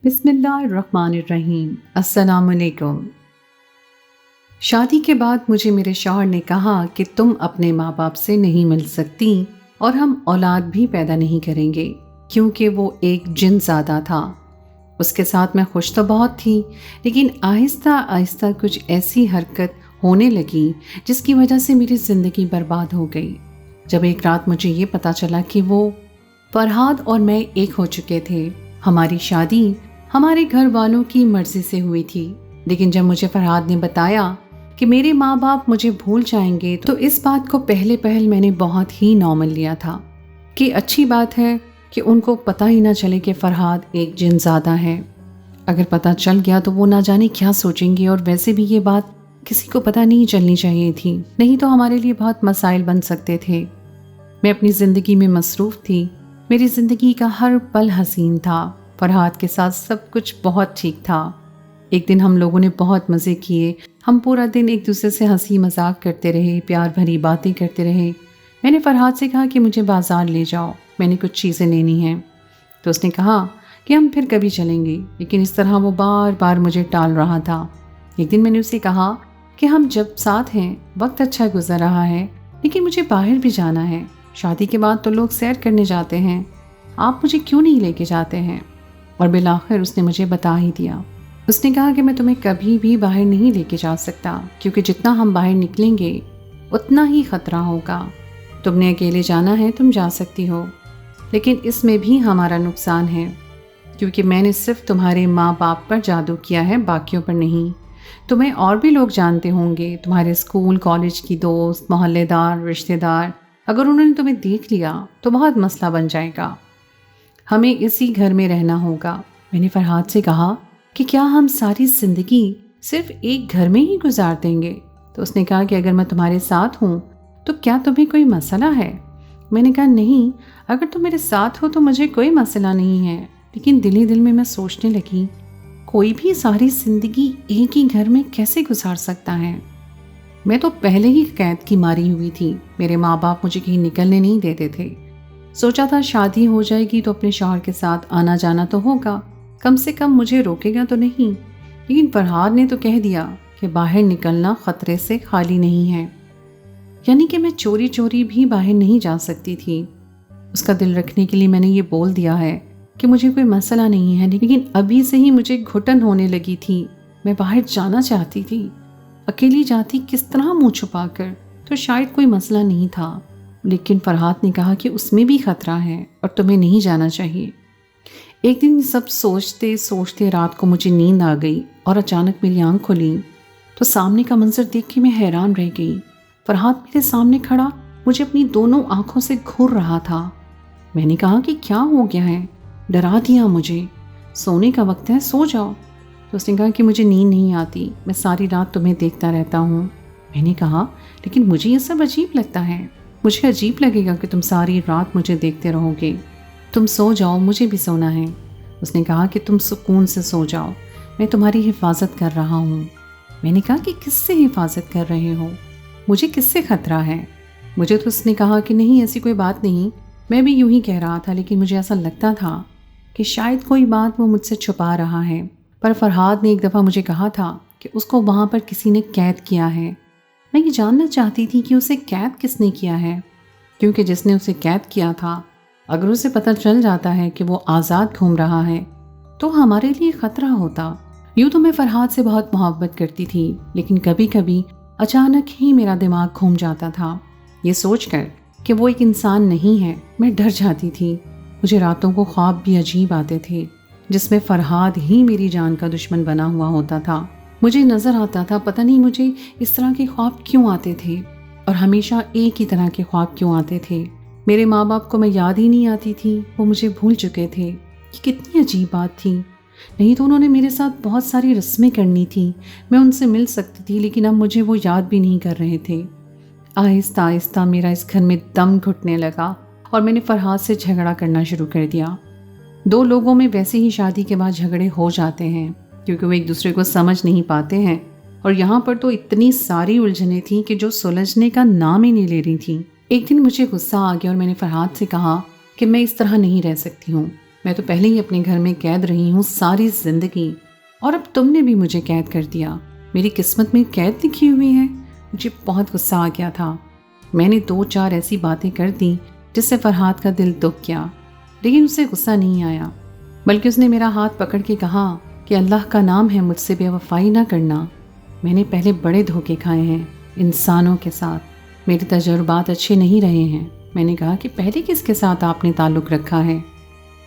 بسم اللہ الرحمن الرحیم۔ السلام علیکم۔ شادی کے بعد مجھے میرے شوہر نے کہا کہ تم اپنے ماں باپ سے نہیں مل سکتی اور ہم اولاد بھی پیدا نہیں کریں گے، کیونکہ وہ ایک جن زادہ تھا۔ اس کے ساتھ میں خوش تو بہت تھی، لیکن آہستہ آہستہ کچھ ایسی حرکت ہونے لگی جس کی وجہ سے میری زندگی برباد ہو گئی۔ جب ایک رات مجھے یہ پتا چلا کہ وہ فرحاد اور میں ایک ہو چکے تھے۔ ہماری شادی ہمارے گھر والوں کی مرضی سے ہوئی تھی، لیکن جب مجھے فرحاد نے بتایا کہ میرے ماں باپ مجھے بھول جائیں گے تو اس بات کو پہلے پہل میں نے بہت ہی نارمل لیا تھا کہ اچھی بات ہے کہ ان کو پتہ ہی نہ چلے کہ فرحاد ایک جن زادہ ہے۔ اگر پتہ چل گیا تو وہ نہ جانے کیا سوچیں گے، اور ویسے بھی یہ بات کسی کو پتہ نہیں چلنی چاہیے تھی، نہیں تو ہمارے لیے بہت مسائل بن سکتے تھے۔ میں اپنی زندگی میں مصروف تھی، میری زندگی کا ہر پل حسین تھا، فرحاد کے ساتھ سب کچھ بہت ٹھیک تھا۔ ایک دن ہم لوگوں نے بہت مزے کیے، ہم پورا دن ایک دوسرے سے ہنسی مذاق کرتے رہے، پیار بھری باتیں کرتے رہے۔ میں نے فرحاد سے کہا کہ مجھے بازار لے جاؤ، میں نے کچھ چیزیں لینی ہیں، تو اس نے کہا کہ ہم پھر کبھی چلیں گے، لیکن اس طرح وہ بار بار مجھے ٹال رہا تھا۔ ایک دن میں نے اسے کہا کہ ہم جب ساتھ ہیں وقت اچھا گزر رہا ہے، لیکن مجھے باہر بھی جانا ہے، شادی کے بعد تو لوگ سیر کرنے جاتے ہیں، آپ مجھے کیوں نہیں لے کے جاتے ہیں؟ اور بالآخر اس نے مجھے بتا ہی دیا۔ اس نے کہا کہ میں تمہیں کبھی بھی باہر نہیں لے کے جا سکتا، کیونکہ جتنا ہم باہر نکلیں گے اتنا ہی خطرہ ہوگا۔ تم نے اکیلے جانا ہے، تم جا سکتی ہو، لیکن اس میں بھی ہمارا نقصان ہے، کیونکہ میں نے صرف تمہارے ماں باپ پر جادو کیا ہے، باقیوں پر نہیں۔ تمہیں اور بھی لوگ جانتے ہوں گے، تمہارے اسکول کالج کی دوست، محلے دار، رشتے دار، اگر انہوں نے تمہیں دیکھ لیا تو بہت مسئلہ بن جائے گا، ہمیں اسی گھر میں رہنا ہوگا۔ میں نے فرحاد سے کہا کہ کیا ہم ساری زندگی صرف ایک گھر میں ہی گزار دیں گے؟ تو اس نے کہا کہ اگر میں تمہارے ساتھ ہوں تو کیا تمہیں کوئی مسئلہ ہے؟ میں نے کہا نہیں، اگر تم میرے ساتھ ہو تو مجھے کوئی مسئلہ نہیں ہے، لیکن دل ہی دل میں سوچنے لگی کوئی بھی ساری زندگی ایک ہی گھر میں کیسے گزار سکتا ہے؟ میں تو پہلے ہی قید کی ماری ہوئی تھی، میرے ماں باپ مجھے کہیں نکلنے نہیں دیتے تھے۔ سوچا تھا شادی ہو جائے گی تو اپنے شوہر کے ساتھ آنا جانا تو ہوگا، کم سے کم مجھے روکے گا تو نہیں، لیکن فرحاد نے تو کہہ دیا کہ باہر نکلنا خطرے سے خالی نہیں ہے، یعنی کہ میں چوری چوری بھی باہر نہیں جا سکتی تھی۔ اس کا دل رکھنے کے لیے میں نے یہ بول دیا ہے کہ مجھے کوئی مسئلہ نہیں ہے، لیکن ابھی سے ہی مجھے گھٹن ہونے لگی تھی، میں باہر جانا چاہتی تھی۔ اکیلی جاتی کس طرح منہ چھپا کر، تو شاید کوئی مسئلہ نہیں تھا، لیکن فرحاد نے کہا کہ اس میں بھی خطرہ ہے اور تمہیں نہیں جانا چاہیے۔ ایک دن سب سوچتے سوچتے رات کو مجھے نیند آ گئی اور اچانک میری آنکھ کھلی تو سامنے کا منظر دیکھ کے میں حیران رہ گئی۔ فرحاد میرے سامنے کھڑا مجھے اپنی دونوں آنکھوں سے گھور رہا تھا۔ میں نے کہا کہ کیا ہو گیا ہے؟ ڈرا دیا مجھے، سونے کا وقت ہے، سو جاؤ۔ تو اس نے کہا کہ مجھے نیند نہیں آتی، میں ساری رات تمہیں دیکھتا رہتا ہوں۔ میں نے کہا لیکن مجھے یہ سب عجیب لگتا ہے، مجھے عجیب لگے گا کہ تم ساری رات مجھے دیکھتے رہو گے، تم سو جاؤ، مجھے بھی سونا ہے۔ اس نے کہا کہ تم سکون سے سو جاؤ، میں تمہاری حفاظت کر رہا ہوں۔ میں نے کہا کہ کس سے حفاظت کر رہے ہو؟ مجھے کس سے خطرہ ہے؟ مجھے تو اس نے کہا کہ نہیں ایسی کوئی بات نہیں، میں بھی یوں ہی کہہ رہا تھا، لیکن مجھے ایسا لگتا تھا کہ شاید کوئی بات وہ مجھ سے چھپا رہا ہے۔ پر فرحاد نے ایک دفعہ مجھے کہا تھا کہ اس کو وہاں پر کسی نے قید کیا ہے۔ میں یہ جاننا چاہتی تھی کہ اسے قید کس نے کیا ہے، کیونکہ جس نے اسے قید کیا تھا اگر اسے پتہ چل جاتا ہے کہ وہ آزاد گھوم رہا ہے تو ہمارے لیے خطرہ ہوتا۔ یوں تو میں فرحاد سے بہت محبت کرتی تھی، لیکن کبھی کبھی اچانک ہی میرا دماغ گھوم جاتا تھا، یہ سوچ کر کہ وہ ایک انسان نہیں ہے۔ میں ڈر جاتی تھی، مجھے راتوں کو خواب بھی عجیب آتے تھے جس میں فرحاد ہی میری جان کا دشمن بنا ہوا ہوتا تھا۔ مجھے نظر آتا تھا پتہ نہیں مجھے اس طرح کے خواب کیوں آتے تھے، اور ہمیشہ ایک ہی طرح کے خواب کیوں آتے تھے۔ میرے ماں باپ کو میں یاد ہی نہیں آتی تھی، وہ مجھے بھول چکے تھے۔ یہ کتنی عجیب بات تھی، نہیں تو انہوں نے میرے ساتھ بہت ساری رسمیں کرنی تھی، میں ان سے مل سکتی تھی، لیکن اب مجھے وہ یاد بھی نہیں کر رہے تھے۔ آہستہ آہستہ میرا اس گھر میں دم گھٹنے لگا اور میں نے فرحاد سے جھگڑا کرنا شروع کر دیا۔ دو لوگوں میں ویسے ہی شادی کے بعد جھگڑے ہو جاتے ہیں، کیونکہ وہ ایک دوسرے کو سمجھ نہیں پاتے ہیں، اور یہاں پر تو اتنی ساری الجھنیں تھیں کہ جو سلجھنے کا نام ہی نہیں لے رہی تھیں۔ ایک دن مجھے غصہ آ گیا اور میں نے فرحاد سے کہا کہ میں اس طرح نہیں رہ سکتی ہوں، میں تو پہلے ہی اپنے گھر میں قید رہی ہوں ساری زندگی، اور اب تم نے بھی مجھے قید کر دیا۔ میری قسمت میں قید لکھی ہوئی ہے۔ مجھے بہت غصہ آ گیا تھا۔ میں نے 2-4 ایسی باتیں کر دیں جس سے فرحاد کا دل دکھ گیا، لیکن اسے غصہ نہیں آیا، بلکہ اس نے میرا ہاتھ پکڑ کے کہا کہ اللہ کا نام ہے مجھ سے بے وفائی نہ کرنا۔ میں نے پہلے بڑے دھوکے کھائے ہیں انسانوں کے ساتھ، میرے تجربات اچھے نہیں رہے ہیں۔ میں نے کہا کہ پہلے کس کے ساتھ آپ نے تعلق رکھا ہے؟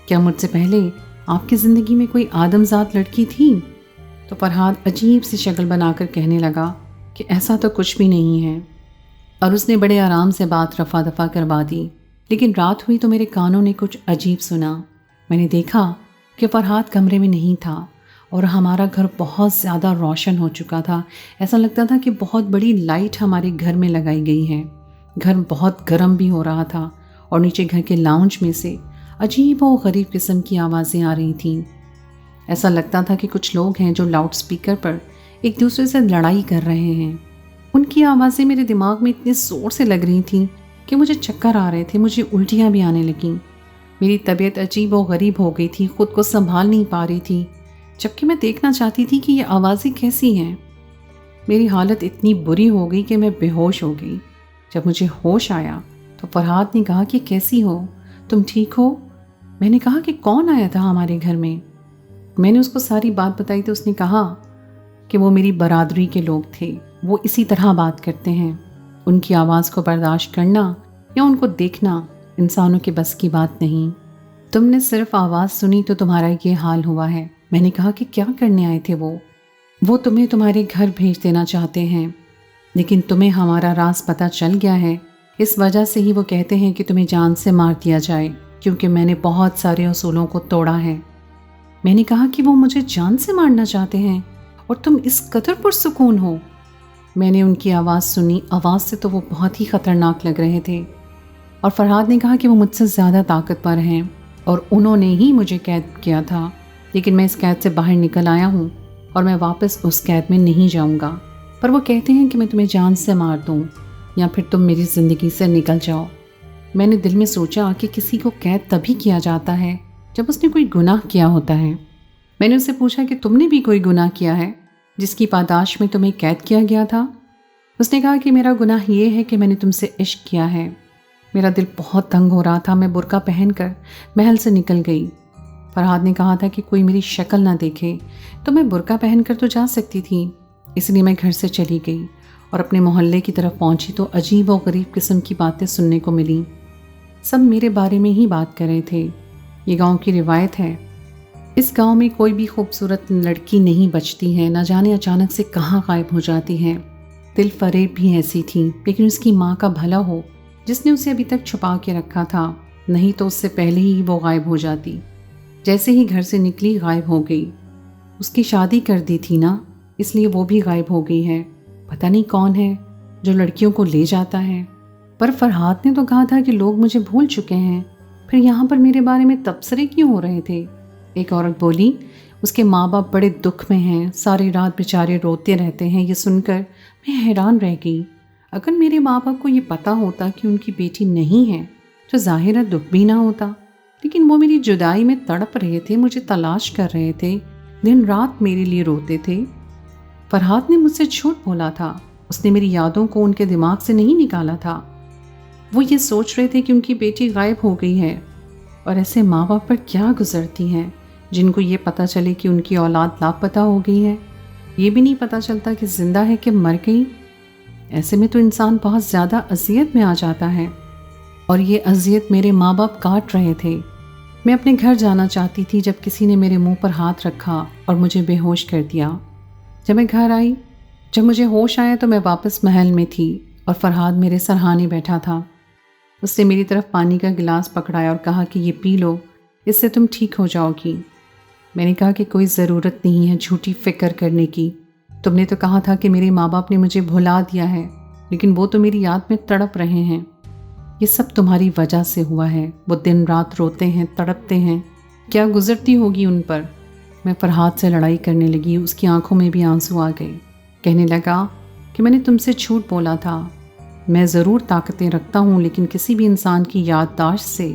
کیا مجھ سے پہلے آپ کی زندگی میں کوئی آدم ذات لڑکی تھی؟ تو فرحاد عجیب سی شکل بنا کر کہنے لگا کہ ایسا تو کچھ بھی نہیں ہے، اور اس نے بڑے آرام سے بات رفع دفع کروا دی۔ لیکن رات ہوئی تو میرے کانوں نے کچھ عجیب سنا۔ میں نے دیکھا کہ فرحاد کمرے میں نہیں تھا، اور ہمارا گھر بہت زیادہ روشن ہو چکا تھا۔ ایسا لگتا تھا کہ بہت بڑی لائٹ ہمارے گھر میں لگائی گئی ہے۔ گھر بہت گرم بھی ہو رہا تھا، اور نیچے گھر کے لاؤنج میں سے عجیب و غریب قسم کی آوازیں آ رہی تھیں۔ ایسا لگتا تھا کہ کچھ لوگ ہیں جو لاؤڈ سپیکر پر ایک دوسرے سے لڑائی کر رہے ہیں۔ ان کی آوازیں میرے دماغ میں اتنے زور سے لگ رہی تھیں کہ مجھے چکر آ رہے تھے، مجھے الٹیاں بھی آنے لگیں۔ میری طبیعت عجیب و غریب ہو گئی تھی، خود کو سنبھال نہیں پا رہی تھی، جبکہ میں دیکھنا چاہتی تھی کہ یہ آوازیں کیسی ہیں۔ میری حالت اتنی بری ہو گئی کہ میں بے ہوش ہو گئی۔ جب مجھے ہوش آیا تو فرحاد نے کہا کہ کیسی ہو، تم ٹھیک ہو؟ میں نے کہا کہ کون آیا تھا ہمارے گھر میں؟ میں نے اس کو ساری بات بتائی تو اس نے کہا کہ وہ میری برادری کے لوگ تھے، وہ اسی طرح بات کرتے ہیں، ان کی آواز کو برداشت کرنا یا ان کو دیکھنا انسانوں کے بس کی بات نہیں۔ تم نے صرف آواز سنی تو تمہارا یہ حال ہوا ہے۔ میں نے کہا کہ کیا کرنے آئے تھے وہ تمہیں تمہارے گھر بھیج دینا چاہتے ہیں، لیکن تمہیں ہمارا راز پتہ چل گیا ہے، اس وجہ سے ہی وہ کہتے ہیں کہ تمہیں جان سے مار دیا جائے، کیونکہ میں نے بہت سارے اصولوں کو توڑا ہے۔ میں نے کہا کہ وہ مجھے جان سے مارنا چاہتے ہیں اور تم اس قدر پرسکون ہو؟ میں نے ان کی آواز سنی، آواز سے تو وہ بہت ہی خطرناک لگ رہے تھے، اور فرحاد نے کہا کہ وہ مجھ سے زیادہ طاقتور ہیں اور انہوں نے ہی مجھے قید کیا تھا، لیکن میں اس قید سے باہر نکل آیا ہوں اور میں واپس اس قید میں نہیں جاؤں گا، پر وہ کہتے ہیں کہ میں تمہیں جان سے مار دوں یا پھر تم میری زندگی سے نکل جاؤ۔ میں نے دل میں سوچا کہ کسی کو قید تبھی کیا جاتا ہے جب اس نے کوئی گناہ کیا ہوتا ہے۔ میں نے اس سے پوچھا کہ تم نے بھی کوئی گناہ کیا ہے جس کی پاداش میں تمہیں قید کیا گیا تھا؟ اس نے کہا کہ میرا گناہ یہ ہے کہ میں نے تم سے عشق کیا ہے۔ میرا دل بہت تنگ ہو رہا تھا، میں برقع پہن کر محل سے نکل گئی۔ فرحاد نے کہا تھا کہ کوئی میری شکل نہ دیکھے، تو میں برقع پہن کر تو جا سکتی تھی، اس لیے میں گھر سے چلی گئی اور اپنے محلے کی طرف پہنچی تو عجیب و غریب قسم کی باتیں سننے کو ملیں۔ سب میرے بارے میں ہی بات کر رہے تھے۔ یہ گاؤں کی روایت ہے، اس گاؤں میں کوئی بھی خوبصورت لڑکی نہیں بچتی ہے، نہ جانے اچانک سے کہاں غائب ہو جاتی ہے۔ دل فریب بھی ایسی تھی، لیکن اس کی ماں کا بھلا ہو جس نے اسے ابھی تک چھپا کے رکھا تھا، نہیں تو اس سے پہلے ہی وہ غائب ہو جاتی۔ جیسے ہی گھر سے نکلی غائب ہو گئی۔ اس کی شادی کر دی تھی نا، اس لیے وہ بھی غائب ہو گئی ہے۔ پتہ نہیں کون ہے جو لڑکیوں کو لے جاتا ہے، پر فرحاد نے تو کہا تھا کہ لوگ مجھے بھول چکے ہیں، پھر یہاں پر میرے بارے میں تبصرے کیوں ہو رہے تھے؟ ایک عورت بولی، اس کے ماں باپ بڑے دکھ میں ہیں، ساری رات بیچارے روتے رہتے ہیں۔ یہ سن کر میں حیران رہ گئی۔ اگر میرے ماں باپ کو یہ پتا ہوتا کہ ان کی بیٹی نہیں ہے تو ظاہرہ دکھ بھی نہ ہوتا، لیکن وہ میری جدائی میں تڑپ رہے تھے، مجھے تلاش کر رہے تھے، دن رات میرے لیے روتے تھے۔ فرحاد نے مجھ سے جھوٹ بولا تھا، اس نے میری یادوں کو ان کے دماغ سے نہیں نکالا تھا۔ وہ یہ سوچ رہے تھے کہ ان کی بیٹی غائب ہو گئی ہے، اور ایسے ماں باپ پر کیا گزرتی ہیں جن کو یہ پتہ چلے کہ ان کی اولاد لاپتہ ہو گئی ہے، یہ بھی نہیں پتہ چلتا کہ زندہ ہے کہ مر گئی۔ ایسے میں تو انسان بہت زیادہ اذیت میں آ جاتا ہے، اور یہ اذیت میرے ماں باپ کاٹ رہے تھے۔ میں اپنے گھر جانا چاہتی تھی جب کسی نے میرے منہ پر ہاتھ رکھا اور مجھے بے ہوش کر دیا۔ جب میں گھر آئی، جب مجھے ہوش آیا تو میں واپس محل میں تھی اور فرحاد میرے سرہانے بیٹھا تھا۔ اس نے میری طرف پانی کا گلاس پکڑایا اور کہا کہ یہ پی لو، اس سے تم ٹھیک ہو جاؤ گی۔ میں نے کہا کہ کوئی ضرورت نہیں ہے جھوٹی فکر کرنے کی، تم نے تو کہا تھا کہ میرے ماں باپ نے مجھے بھلا دیا ہے، لیکن وہ تو میری یاد میں تڑپ رہے ہیں۔ یہ سب تمہاری وجہ سے ہوا ہے، وہ دن رات روتے ہیں، تڑپتے ہیں، کیا گزرتی ہوگی ان پر۔ میں فرحاد سے لڑائی کرنے لگی، اس کی آنکھوں میں بھی آنسو آ گئے۔ کہنے لگا کہ میں نے تم سے جھوٹ بولا تھا، میں ضرور طاقتیں رکھتا ہوں، لیکن کسی بھی انسان کی یادداشت سے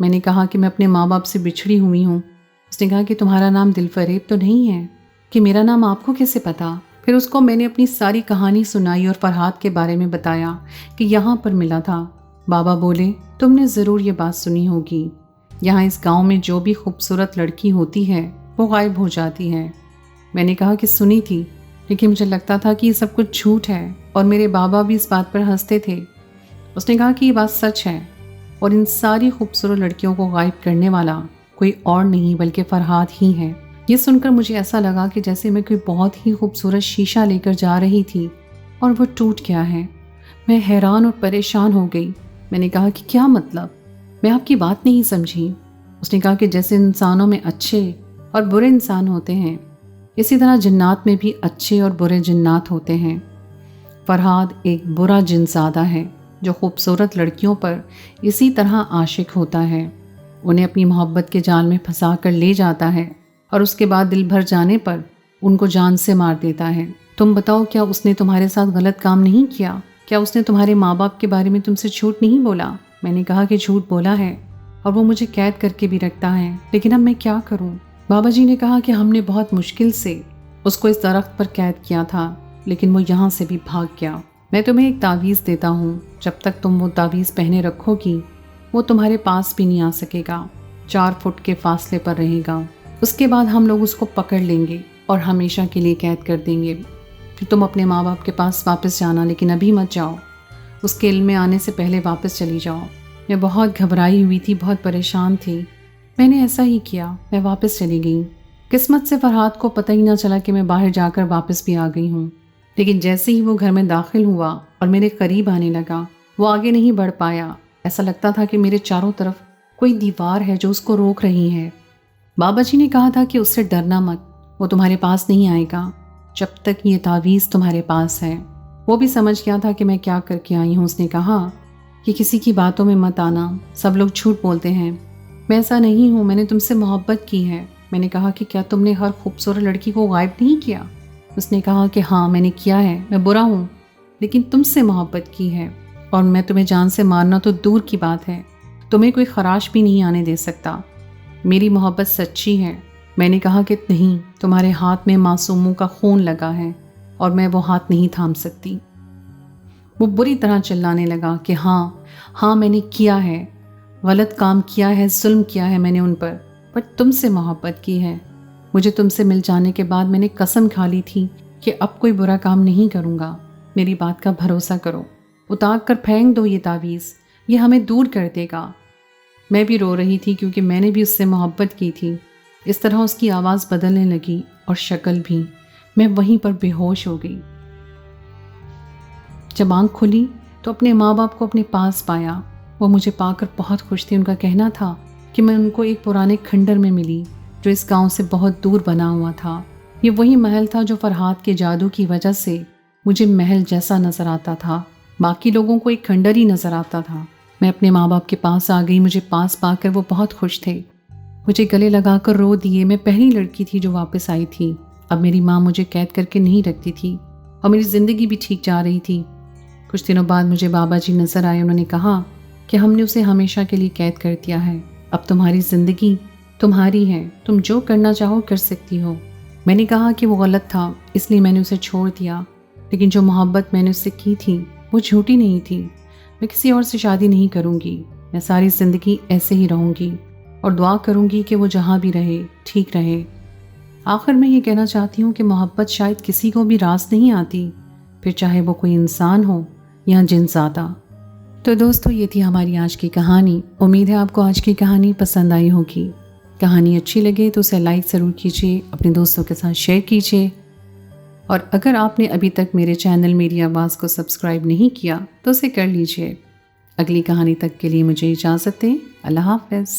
میں نے کہا کہ میں اپنے ماں باپ سے بچھڑی ہوئی ہوں۔ اس نے کہا کہ تمہارا نام دلفریب تو نہیں ہے؟ کہ میرا نام آپ کو کیسے پتا؟ پھر اس کو میں نے اپنی ساری کہانی سنائی اور فرحاد کے بارے میں بتایا کہ یہاں پر ملا تھا۔ بابا بولے تم نے ضرور یہ بات سنی ہوگی، یہاں اس گاؤں میں جو بھی خوبصورت لڑکی ہوتی ہے وہ غائب ہو جاتی ہے۔ میں نے کہا کہ سنی تھی، لیکن مجھے لگتا تھا کہ یہ سب کچھ جھوٹ ہے، اور میرے بابا بھی اس بات پر ہنستے تھے۔ اس نے کہا کہ یہ بات سچ ہے، اور ان ساری خوبصورت لڑکیوں کو غائب کرنے والا کوئی اور نہیں بلکہ فرحاد ہی ہے۔ یہ سن کر مجھے ایسا لگا کہ جیسے میں کوئی بہت ہی خوبصورت شیشہ لے کر جا رہی تھی اور وہ ٹوٹ گیا ہے۔ میں حیران اور پریشان ہو گئی۔ میں نے کہا کہ کیا مطلب؟ میں آپ کی بات نہیں سمجھی۔ اس نے کہا کہ جیسے انسانوں میں اچھے اور برے انسان ہوتے ہیں، اسی طرح جنات میں بھی اچھے اور برے جنات ہوتے ہیں۔ فرحاد ایک برا جن زادہ ہے جو خوبصورت لڑکیوں پر اسی طرح عاشق ہوتا ہے، انہیں اپنی محبت کے جال میں پھنسا کر لے جاتا ہے اور اس کے بعد دل بھر جانے پر ان کو جان سے مار دیتا ہے۔ تم بتاؤ، کیا اس نے تمہارے ساتھ غلط کام نہیں کیا؟ کیا اس نے تمہارے ماں باپ کے بارے میں تم سے جھوٹ نہیں بولا؟ میں نے کہا کہ جھوٹ بولا ہے، اور وہ مجھے قید کر کے بھی رکھتا ہے، لیکن اب میں کیا کروں؟ بابا جی نے کہا کہ ہم نے بہت مشکل سے اس کو اس درخت پر قید کیا تھا، لیکن وہ یہاں سے بھی بھاگ گیا۔ میں تمہیں ایک تعویذ دیتا ہوں، جب تک تم وہ تعویذ پہنے رکھو گی وہ تمہارے پاس بھی نہیں آ سکے گا، 4 فٹ کے فاصلے پر رہے گا۔ اس کے بعد ہم لوگ اس کو پکڑ لیں گے اور ہمیشہ کے لیے قید کر دیں گے۔ پھر تم اپنے ماں باپ کے پاس واپس جانا، لیکن ابھی مت جاؤ، اس کے علم میں آنے سے پہلے واپس چلی جاؤ۔ میں بہت گھبرائی ہوئی تھی، بہت پریشان تھی۔ میں نے ایسا ہی کیا، میں واپس چلی گئی۔ قسمت سے فرحاد کو پتہ ہی نہ چلا کہ میں باہر جا کر واپس بھی آ گئی ہوں، لیکن جیسے ہی وہ گھر میں داخل ہوا اور میرے قریب آنے لگا، وہ آگے نہیں بڑھ پایا۔ ایسا لگتا تھا کہ میرے چاروں طرف کوئی دیوار ہے جو اس کو روک رہی ہے۔ بابا جی نے کہا تھا کہ اس سے ڈرنا مت، وہ تمہارے پاس نہیں آئے گا جب تک یہ تعویذ تمہارے پاس ہے۔ وہ بھی سمجھ گیا تھا کہ میں کیا کر کے آئی ہوں۔ اس نے کہا کہ کسی کی باتوں میں مت آنا، سب لوگ جھوٹ بولتے ہیں۔ میں ایسا نہیں ہوں، میں نے تم سے محبت کی ہے۔ میں نے کہا کہ کیا تم نے ہر خوبصورت لڑکی کو غائب نہیں کیا؟ اس نے کہا کہ ہاں میں نے کیا ہے، میں برا ہوں، لیکن تم سے محبت کی ہے، اور میں تمہیں جان سے مارنا تو دور کی بات ہے، تمہیں کوئی خراش بھی نہیں آنے دے سکتا۔ میری محبت سچی ہے۔ میں نے کہا کہ نہیں، تمہارے ہاتھ میں معصوموں کا خون لگا ہے اور میں وہ ہاتھ نہیں تھام سکتی۔ وہ بری طرح چلانے لگا کہ ہاں میں نے کیا ہے، غلط کام کیا ہے، ظلم کیا ہے میں نے ان پر تم سے محبت کی ہے۔ مجھے تم سے مل جانے کے بعد میں نے قسم کھا لی تھی کہ اب کوئی برا کام نہیں کروں گا۔ میری بات کا بھروسہ کرو، اتار کر پھینک دو یہ تعویذ، یہ ہمیں دور کر دے گا۔ میں بھی رو رہی تھی کیونکہ میں نے بھی اس سے محبت کی تھی۔ اس طرح اس کی آواز بدلنے لگی اور شکل بھی۔ میں وہیں پر بے ہوش ہو گئی۔ جب آنکھ کھلی تو اپنے ماں باپ کو اپنے پاس پایا۔ وہ مجھے پا کر بہت خوش تھی۔ ان کا کہنا تھا کہ میں ان کو ایک پرانے کھنڈر میں ملی جو اس گاؤں سے بہت دور بنا ہوا تھا۔ یہ وہی محل تھا جو فرحاد کے جادو کی وجہ سے مجھے محل جیسا نظر آتا تھا، باقی لوگوں کو ایک کھنڈر ہی نظر آتا تھا۔ میں اپنے ماں باپ کے پاس آ گئی۔ مجھے پاس پا کر وہ بہت خوش تھے، مجھے گلے لگا کر رو دیے۔ میں پہلی لڑکی تھی جو واپس آئی تھی۔ اب میری ماں مجھے قید کر کے نہیں رکھتی تھی اور میری زندگی بھی ٹھیک جا رہی تھی۔ کچھ دنوں بعد مجھے بابا جی نظر آئے۔ انہوں نے کہا کہ ہم نے اسے ہمیشہ کے لیے قید کر دیا ہے، اب تمہاری زندگی تمہاری ہے، تم جو کرنا چاہو کر سکتی ہو۔ میں نے کہا کہ وہ غلط تھا، اس لیے میں نے اسے چھوڑ دیا، لیکن جو محبت میں نے اس سے کی تھی وہ جھوٹی نہیں تھی۔ میں کسی اور سے شادی نہیں کروں گی، میں ساری زندگی ایسے ہی رہوں گی اور دعا کروں گی کہ وہ جہاں بھی رہے ٹھیک رہے۔ آخر میں یہ کہنا چاہتی ہوں کہ محبت شاید کسی کو بھی راس نہیں آتی، پھر چاہے وہ کوئی انسان ہو یا جن زادہ۔ تو دوستو، یہ تھی ہماری آج کی کہانی۔ امید ہے آپ کو آج کی کہانی پسند آئی ہوگی۔ کہانی اچھی لگے تو اسے لائک ضرور کیجیے، اپنے دوستوں کے ساتھ شیئر کیجیے، اور اگر آپ نے ابھی تک میرے چینل میری آواز کو سبسکرائب نہیں کیا تو اسے کر لیجیے۔ اگلی کہانی تک کے لیے مجھے اجازت دیں۔ اللہ حافظ۔